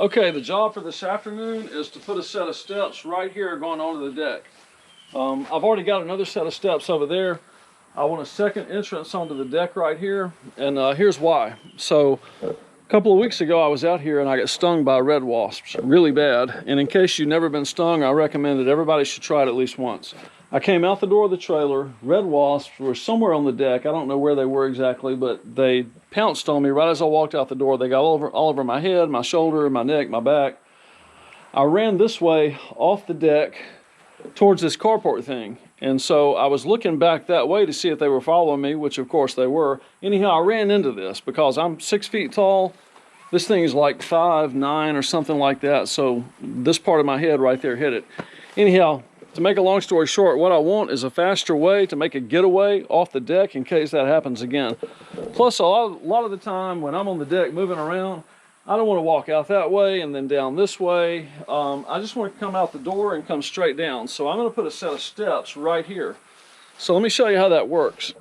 Okay, the job for this afternoon is to put a set of steps right here going onto the deck. I've already got another set of steps over there. I want a second entrance onto the deck right here, and here's why. So a couple of weeks ago I was out here and I got stung by red wasps really bad, and in case you've never been stung, I recommend that everybody should try it at least once. I came out the door of the trailer. Red wasps were somewhere on the deck. I don't know where they were exactly, but they pounced on me right as I walked out the door. They got all over my head, my shoulder, my neck, my back. I ran this way off the deck towards this carport thing, and so I was looking back that way to see if they were following me, which of course they were. Anyhow, I ran into this because I'm 6 feet tall. This thing is like 5'9" or something like that, so this part of my head right there hit it. Anyhow, to make a long story short, what I want is a faster way to make a getaway off the deck in case that happens again. Plus, a lot of the time when I'm on the deck moving around, I don't want to walk out that way and then down this way. I just want to come out the door and come straight down. So I'm going to put a set of steps right here. So let me show you how that works.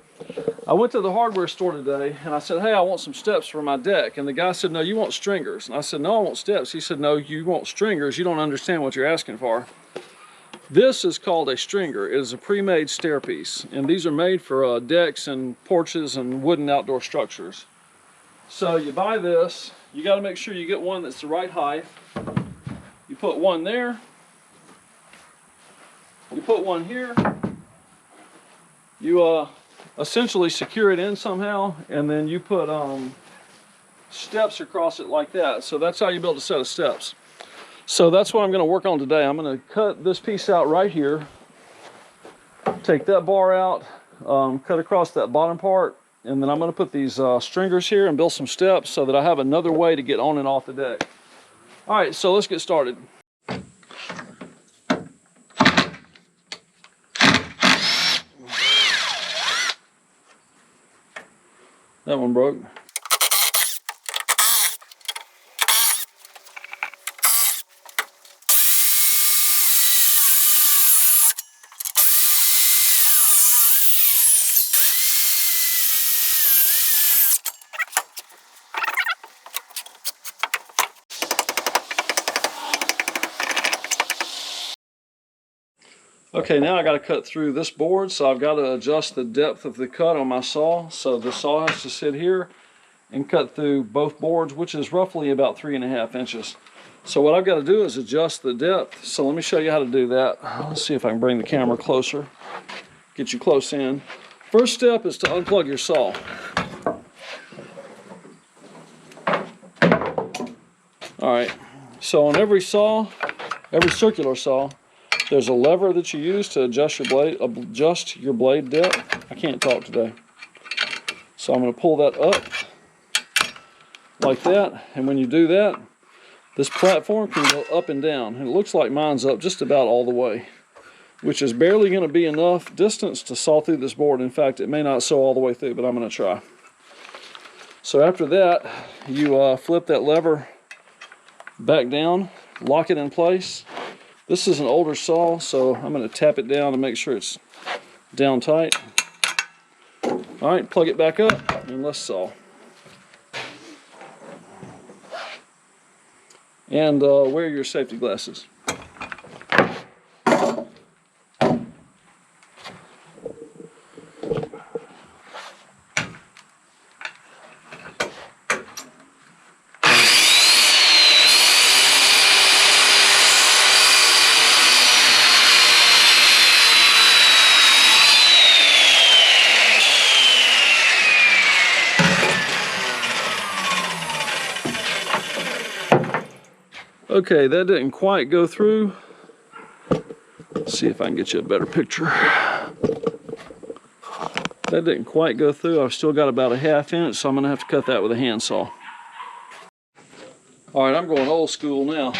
I went to the hardware store today and I said, hey, I want some steps for my deck. And the guy said, no, you want stringers. And I said, no, I want steps. He said, no, you want stringers. You don't understand what you're asking for. This is called a stringer. It is a pre-made stair piece, and these are made for decks and porches and wooden outdoor structures. So you buy this, you got to make sure you get one that's the right height. You put one there, you put one here, you essentially secure it in somehow, and then you put steps across it like that. So that's how you build a set of steps. So that's what I'm going to work on today. I'm going to cut this piece out right here, take that bar out, cut across that bottom part, and then I'm going to put these stringers here and build some steps so that I have another way to get on and off the deck. All right, so let's get started. That one broke. Okay, now I got to cut through this board, so I've got to adjust the depth of the cut on my saw. So the saw has to sit here and cut through both boards, which is roughly about 3.5 inches. So what I've got to do is adjust the depth. So let me show you how to do that. Let's see if I can bring the camera closer, get you close in. First step is to unplug your saw. All right, so on every saw, every circular saw, there's a lever that you use to adjust your blade depth. I can't talk today. So I'm going to pull that up like that, and when you do that, this platform can go up and down. And it looks like mine's up just about all the way, which is barely going to be enough distance to saw through this board. In fact, it may not saw all the way through, but I'm going to try. So after that, you flip that lever back down, lock it in place. This is an older saw, so I'm going to tap it down to make sure it's down tight. All right, plug it back up and let's saw. And wear your safety glasses. Okay, that didn't quite go through. Let's see if I can get you a better picture. That didn't quite go through. I've still got about 1/2 inch, so I'm going to have to cut that with a handsaw. All right, I'm going old school now.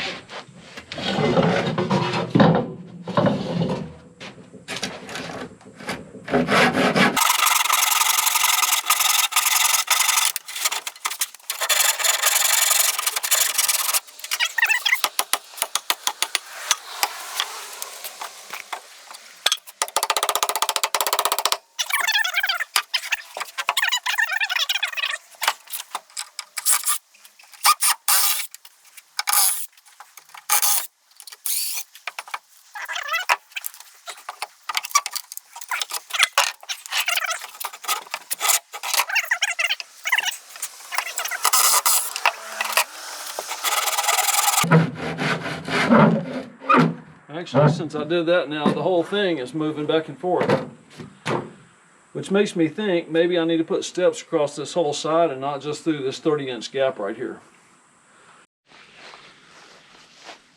Actually, since I did that now, the whole thing is moving back and forth. Which makes me think maybe I need to put steps across this whole side and not just through this 30-inch gap right here.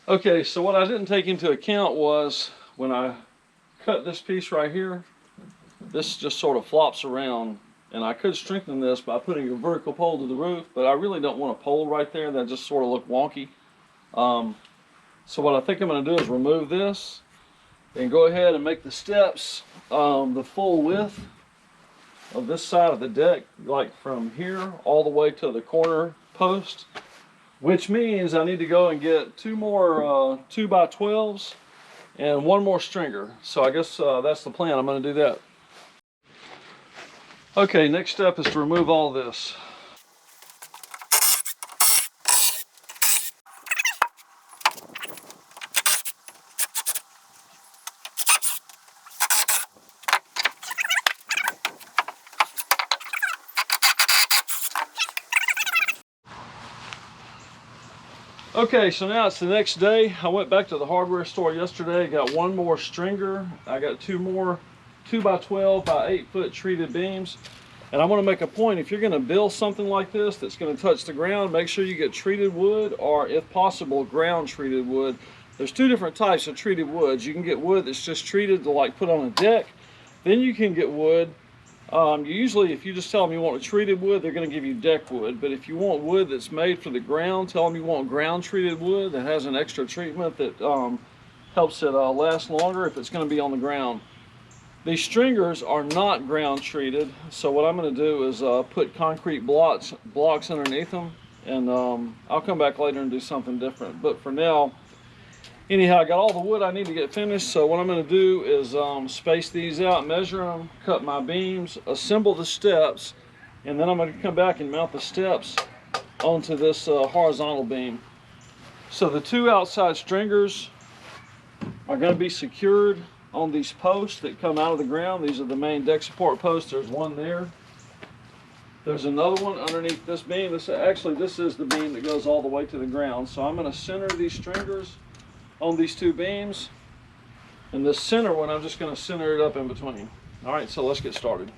Okay, so what I didn't take into account was when I cut this piece right here, this just sort of flops around, and I could strengthen this by putting a vertical pole to the roof, but I really don't want a pole right there. That just sort of look wonky. So what I think I'm going to do is remove this and go ahead and make the steps the full width of this side of the deck, like from here all the way to the corner post, which means I need to go and get 2 more 2x12s and 1 more stringer. So I guess that's the plan. I'm going to do that. Okay, next step is to remove all this. Okay, so now it's the next day. I went back to the hardware store yesterday, got 1 more stringer. I got 2 more 2x12 by 8 foot treated beams. And I want to make a point, if you're going to build something like this that's going to touch the ground, make sure you get treated wood, or if possible, ground treated wood. There's 2 different types of treated woods. You can get wood that's just treated to like put on a deck. Then you can get wood. Usually, if you just tell them you want a treated wood, they're going to give you deck wood. But if you want wood that's made for the ground, tell them you want ground treated wood that has an extra treatment that helps it last longer if it's going to be on the ground. These stringers are not ground treated, so what I'm going to do is put concrete blocks underneath them, and I'll come back later and do something different. But for now, anyhow, I got all the wood I need to get finished, so what I'm going to do is space these out, measure them, cut my beams, assemble the steps, and then I'm going to come back and mount the steps onto this horizontal beam. So the 2 outside stringers are going to be secured on these posts that come out of the ground. These are the main deck support posts. There's one there. There's another one underneath this beam. This is the beam that goes all the way to the ground. So I'm going to center these stringers on these 2 beams, and this center one I'm just going to center it up in between. All right, so let's get started.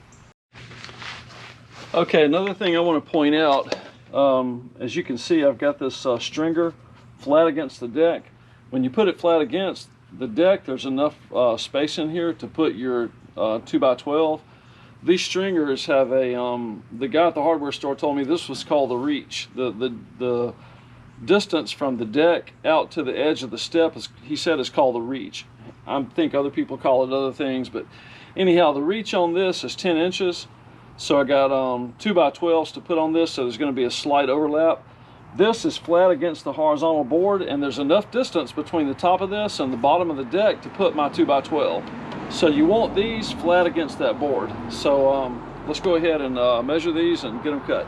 Okay, another thing I want to point out, as you can see, I've got this stringer flat against the deck. When you put it flat against the deck, there's enough space in here to put your 2x12. These stringers have a the guy at the hardware store told me this was called the reach. The distance from the deck out to the edge of the step he said is called the reach. I think other people call it other things, but anyhow, the reach on this is 10 inches. So I got 2x12s to put on this, so there's going to be a slight overlap. This is flat against the horizontal board, and there's enough distance between the top of this and the bottom of the deck to put my 2x12. So you want these flat against that board. So let's go ahead and measure these and get them cut.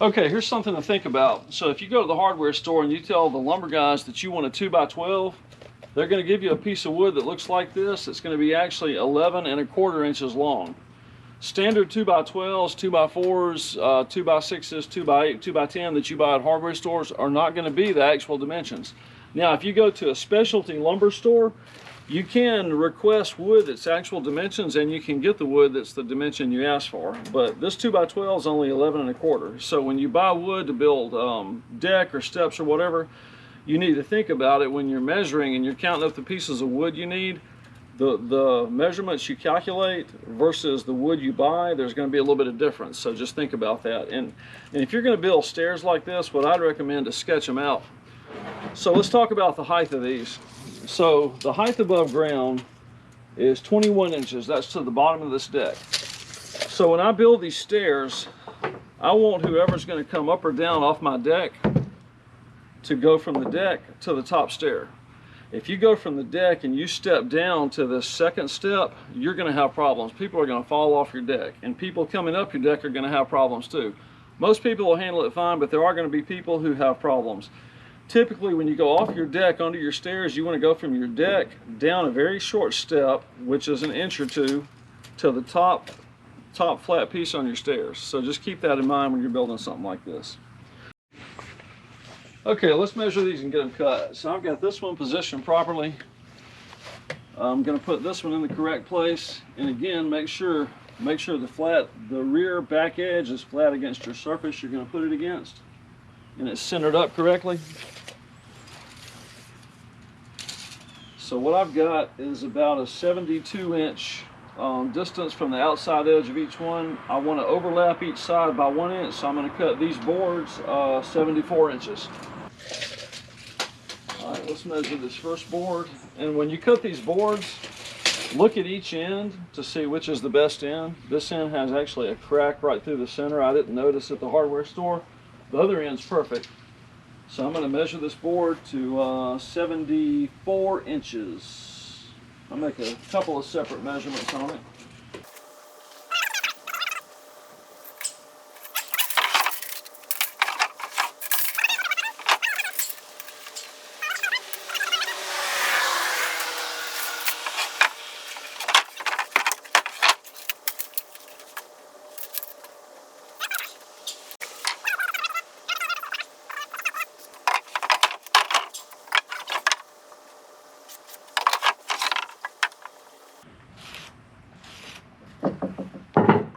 Okay, here's something to think about. So if you go to the hardware store and you tell the lumber guys that you want a 2x12, they're going to give you a piece of wood that looks like this. It's going to be actually 11 1/4 inches long. Standard 2x12s, 2x4s, 2x6s, 2x8, 2x10 that you buy at hardware stores are not going to be the actual dimensions. Now, if you go to a specialty lumber store, you can request wood that's actual dimensions, and you can get the wood that's the dimension you ask for. But this 2x12 is only 11 1/4. So when you buy wood to build deck or steps or whatever, you need to think about it when you're measuring and you're counting up the pieces of wood you need. The measurements you calculate versus the wood you buy, there's going to be a little bit of difference. So just think about that. And if you're going to build stairs like this, what I'd recommend is sketch them out. So let's talk about the height of these. So the height above ground is 21 inches. That's to the bottom of this deck. So when I build these stairs, I want whoever's going to come up or down off my deck to go from the deck to the top stair. If you go from the deck and you step down to the second step, you're going to have problems. People are going to fall off your deck, and people coming up your deck are going to have problems too. Most people will handle it fine, but there are going to be people who have problems. Typically, when you go off your deck onto your stairs, you want to go from your deck down a very short step, which is 1 inch or 2, to the top flat piece on your stairs. So just keep that in mind when you're building something like this. Okay, let's measure these and get them cut. So I've got this one positioned properly. I'm going to put this one in the correct place, and again, make sure the rear back edge is flat against your surface you're going to put it against, and it's centered up correctly. So what I've got is about a 72-inch distance from the outside edge of each one. I want to overlap each side by 1 inch, so I'm going to cut these boards 74 inches. All right, let's measure this first board. And when you cut these boards, look at each end to see which is the best end. This end has actually a crack right through the center. I didn't notice at the hardware store. The other end's perfect. So I'm going to measure this board to 74 inches. I'll make a couple of separate measurements on it.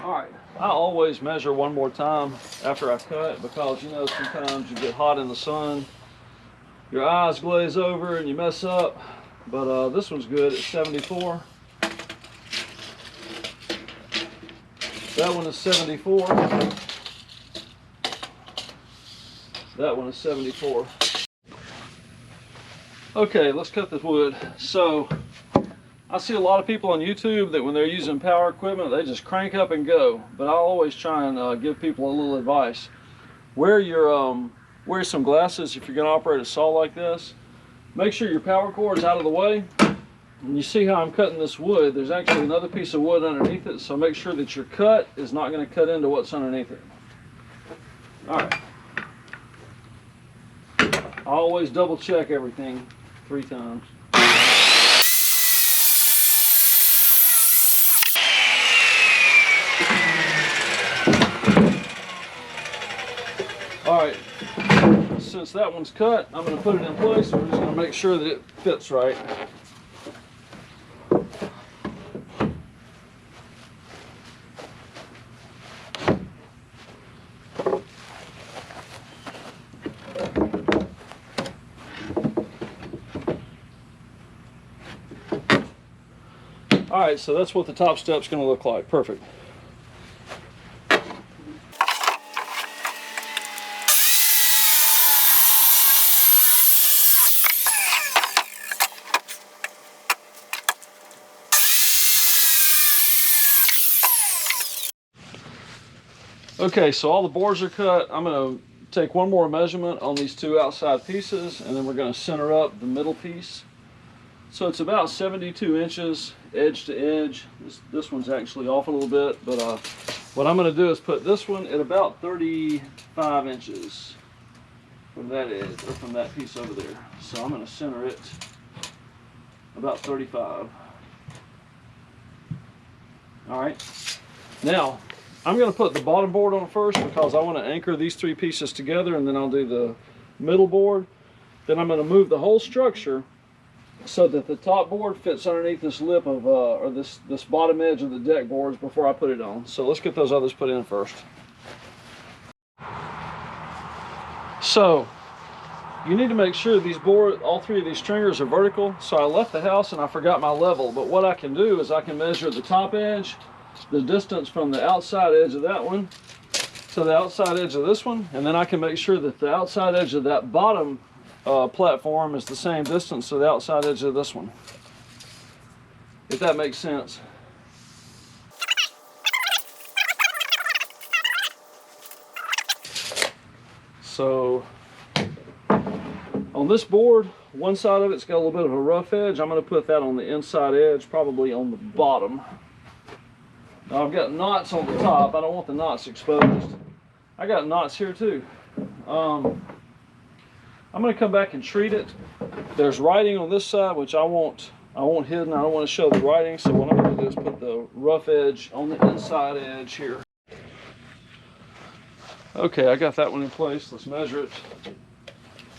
Alright, I always measure one more time after I cut, because you know sometimes you get hot in the sun, your eyes glaze over and you mess up, but this one's good at 74. That one is 74. That one is 74. Okay, let's cut this wood. So I see a lot of people on YouTube that when they're using power equipment, they just crank up and go. But I always try and give people a little advice. Wear some glasses if you're going to operate a saw like this. Make sure your power cord is out of the way. And you see how I'm cutting this wood. There's actually another piece of wood underneath it, so make sure that your cut is not going to cut into what's underneath it. All right. I always double check everything 3 times. Alright, since that one's cut, I'm going to put it in place. We're just going to make sure that it fits right. Alright, so that's what the top step's going to look like. Perfect. Okay, so all the boards are cut. I'm going to take one more measurement on these 2 outside pieces, and then we're going to center up the middle piece. So it's about 72 inches edge to edge. This one's actually off a little bit, but what I'm going to do is put this one at about 35 inches from that edge, or from that piece over there. So I'm going to center it about 35. All right. Now, I'm going to put the bottom board on first because I want to anchor these 3 pieces together, and then I'll do the middle board. Then I'm going to move the whole structure so that the top board fits underneath this lip of, or this bottom edge of the deck boards before I put it on. So let's get those others put in first. So you need to make sure these boards, all 3 of these stringers are vertical. So I left the house and I forgot my level, but what I can do is I can measure the top edge, the distance from the outside edge of that one to the outside edge of this one, and then I can make sure that the outside edge of that bottom platform is the same distance to the outside edge of this one, if that makes sense. So on this board, one side of it's got a little bit of a rough edge. I'm going to put that on the inside edge, probably on the bottom. Now I've got knots on the top. I don't want the knots exposed. I got knots here too. I'm going to come back and treat it. There's writing on this side, which I want hidden. I don't want to show the writing, so what I'm going to do is put the rough edge on the inside edge here. Okay, I got that one in place. Let's measure it.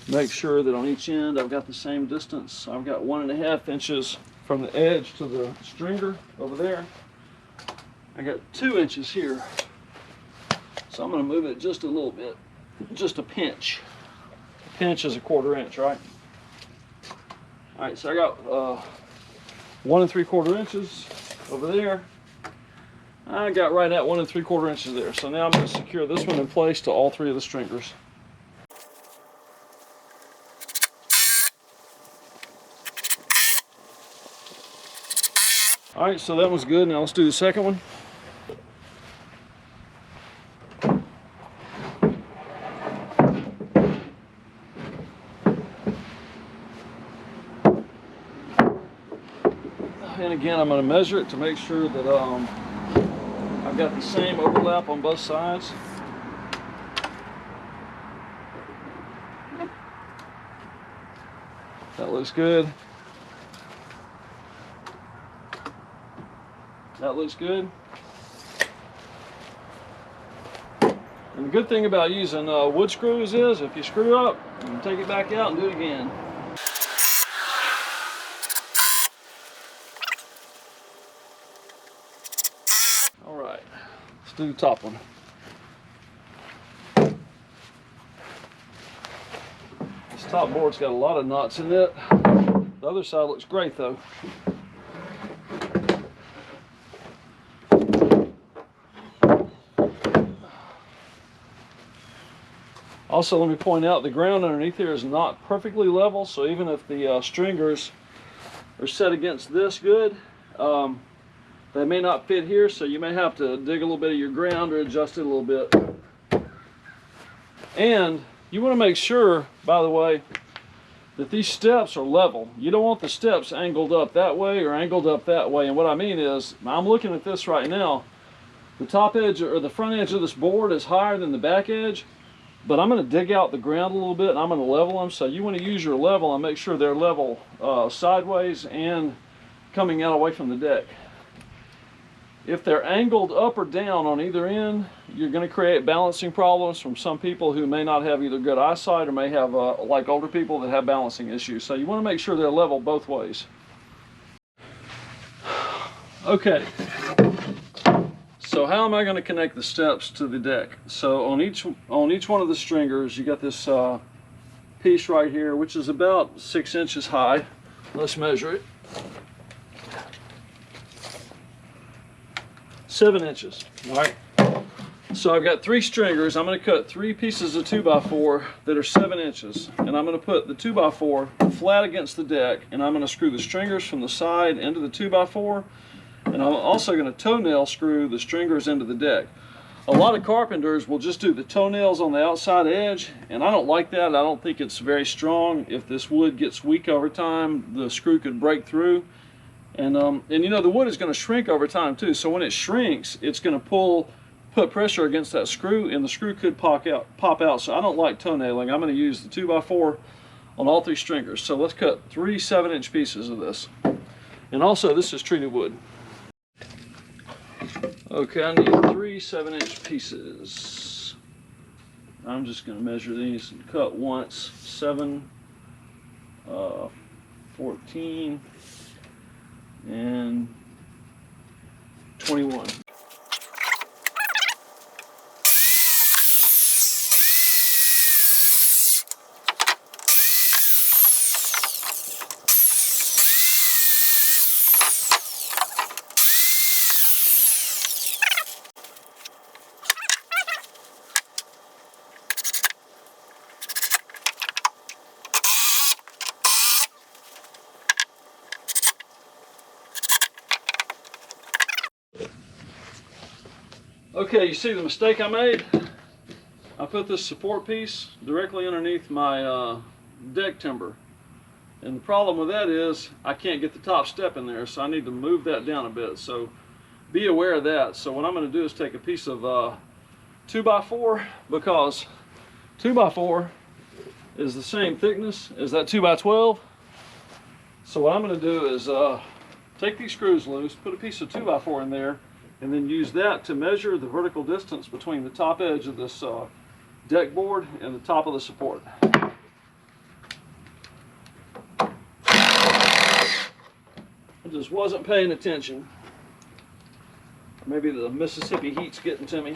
Make sure that on each end I've got the same distance. I've got 1.5 inches from the edge to the stringer over there. I got 2 inches here. So I'm going to move it just a little bit, just a pinch. A pinch is 1/4 inch, right? All right, so I got 1 3/4 inches over there. I got right at 1 3/4 inches there. So now I'm going to secure this one in place to all 3 of the stringers. All right, so that one's good. Now let's do the second one. And again, I'm going to measure it to make sure that I've got the same overlap on both sides. That looks good. That looks good. And the good thing about using wood screws is if you screw up, you can take it back out and do it again. All right, let's do the top one. This top board's got a lot of knots in it. The other side looks great though. Also, let me point out the ground underneath here is not perfectly level, so even if the stringers are set against this good, they may not fit here, so you may have to dig a little bit of your ground or adjust it a little bit. And you want to make sure, by the way, that these steps are level. You don't want the steps angled up that way or angled up that way. And what I mean is, I'm looking at this right now, the top edge or the front edge of this board is higher than the back edge. But I'm going to dig out the ground a little bit and I'm going to level them. So you want to use your level and make sure they're level sideways and coming out away from the deck. If they're angled up or down on either end, you're going to create balancing problems from some people who may not have either good eyesight or may have, like older people that have balancing issues. So you want to make sure they're level both ways. Okay. So how am I going to connect the steps to the deck? So on each one of the stringers, you got this piece right here, which is about 6 inches high. Let's measure it. 7 inches. All right. So I've got 3 stringers. I'm going to cut 3 pieces of 2x4 that are 7 inches, and I'm going to put the 2x4 flat against the deck, and I'm going to screw the stringers from the side into the 2x4. And I'm also going to toenail screw the stringers into the deck. A lot of carpenters will just do the toenails on the outside edge, and I don't like that. I don't think it's very strong. If this wood gets weak over time, the screw could break through. And you know, the wood is going to shrink over time too. So when it shrinks, it's going to put pressure against that screw, and the screw could pop out. So I don't like toenailing. I'm going to use the 2x4 on all 3 stringers. So let's cut 3 7-inch pieces of this. And also, this is treated wood. Okay, I need 3 7-inch pieces. I'm just going to measure these and cut once. 7, 14, and 21. Okay, you see the mistake I made? I put this support piece directly underneath my deck timber. And the problem with that is I can't get the top step in there, so I need to move that down a bit. So be aware of that. So what I'm going to do is take a piece of 2x4, because 2x4 is the same thickness as that 2x12. So what I'm going to do is take these screws loose, put a piece of 2x4 in there, and then use that to measure the vertical distance between the top edge of this deck board and the top of the support. just wasn't paying attention. Maybe the Mississippi heat's getting to me.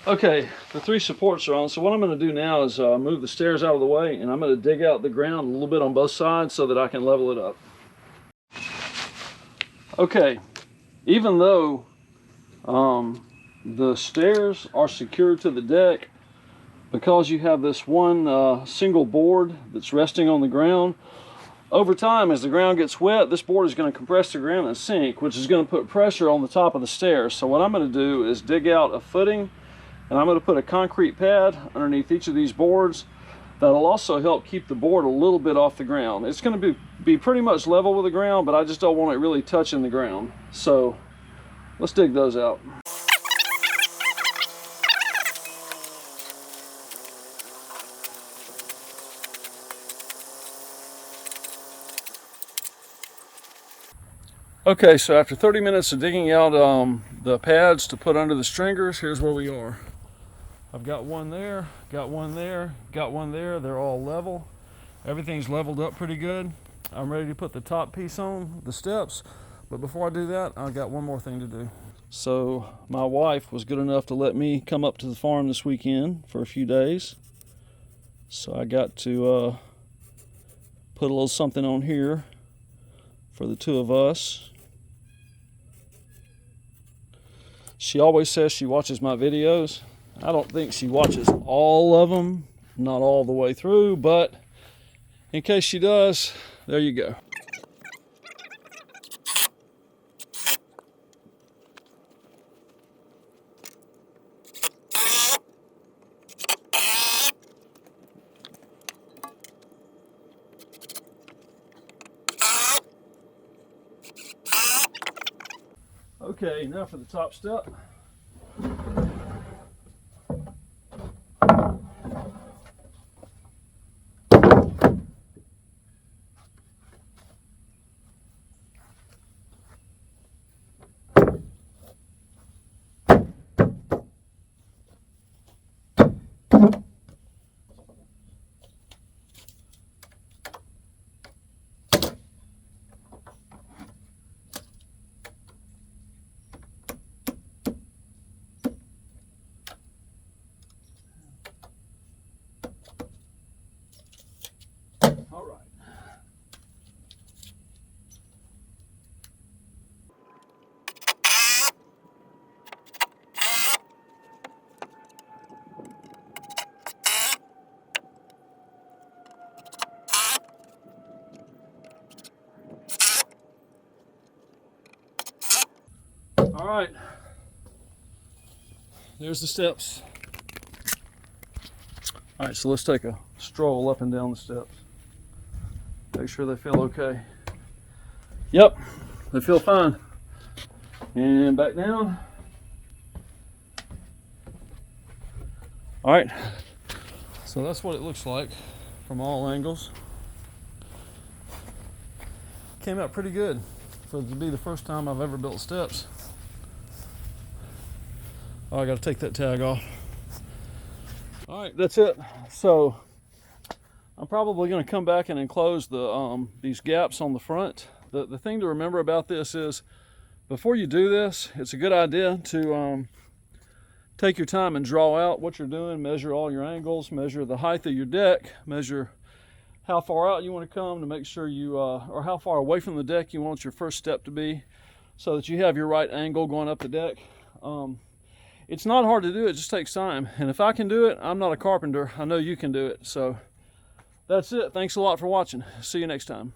Okay, the 3 supports are on, so what I'm going to do now is move the stairs out of the way, and I'm going to dig out the ground a little bit on both sides so that I can level it up. Okay, even though the stairs are secured to the deck, because you have this one single board that's resting on the ground, over time as the ground gets wet, this board is going to compress the ground and sink, which is going to put pressure on the top of the stairs. So what I'm going to do is dig out a footing, and I'm going to put a concrete pad underneath each of these boards. That'll also help keep the board a little bit off the ground. It's going to be pretty much level with the ground, but I just don't want it really touching the ground. So let's dig those out. Okay, so after 30 minutes of digging out the pads to put under the stringers, here's where we are. I've got one there, got one there, got one there. They're all level. Everything's leveled up pretty good. I'm ready to put the top piece on the steps, but before I do that, I've got one more thing to do. So my wife was good enough to let me come up to the farm this weekend for a few days. So I got to put a little something on here for the 2 of us. She always says she watches my videos. I don't think she watches all of them, not all the way through, but in case she does, there you go. Okay, now for the top step. All right. All right. There's the steps. All right, so let's take a stroll up and down the steps. Make sure they feel okay. Yep, they feel fine. And back down. All right, so that's what it looks like from all angles. Came out pretty good for it to be the first time I've ever built steps. Oh, I gotta take that tag off. All right, that's it. So I'm probably going to come back and enclose the these gaps on the front. The thing to remember about this is, before you do this, it's a good idea to take your time and draw out what you're doing, measure all your angles, measure the height of your deck, measure how far out you want to come to make sure you, or how far away from the deck you want your first step to be, so that you have your right angle going up the deck. It's not hard to do, it just takes time. And if I can do it, I'm not a carpenter. I know you can do it. So that's it. Thanks a lot for watching. See you next time.